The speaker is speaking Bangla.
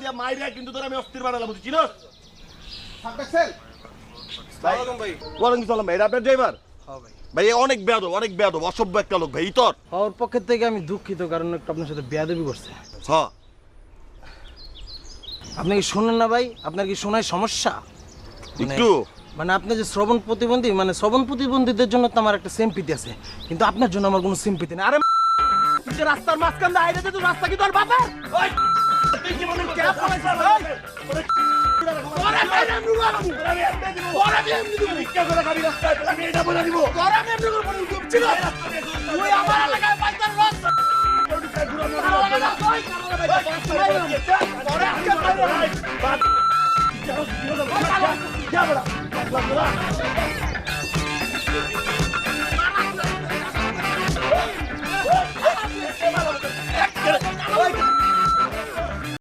দিয়া মাইরা কিন্তু তোর আমি অস্থির বানালাম বুঝছিস? থাকতেছেন ভাই ওয়ালাইকুম সালাম ভাই, আপনার ড্রাইভার? হ্যাঁ ভাই। ভাই অনেক বেয়াদব অসভ্য একটা লোক ভাই তোর। ওর পক্ষের থেকে আমি দুঃখিত, কারণ একটু আপনার সাথে বেয়াদবি করছে। হ্যাঁ আপনি কি শুনেন না ভাই? আপনার কি শোনায় সমস্যা? একটু মানে আপনি যে শ্রবণ প্রতিবন্ধী, মানে শ্রবণ প্রতিবন্ধীদের জন্য তো আমার একটা সিম্পিতি আছে, কিন্তু আপনার জন্য আমার কোনো সিম্পিতি নেই। আরে তুই যে রাস্তার মাঝখান দিয়ে আইরে দে, তুই রাস্তা কি তোর বাপের? ওই তুই কি মনে ক্যাপ পড়াইছিস? ওই তোরা মেরে আমরু আমি তোরা আমি এমনি দিব ভিক্ষা করে খাবি রাস্তায়, আমি এটা বলে দিব তোরা আমি এমনি করে বলে দিব ছিল তুই আমার এলাকায় পাইতার রাস্তা তোরা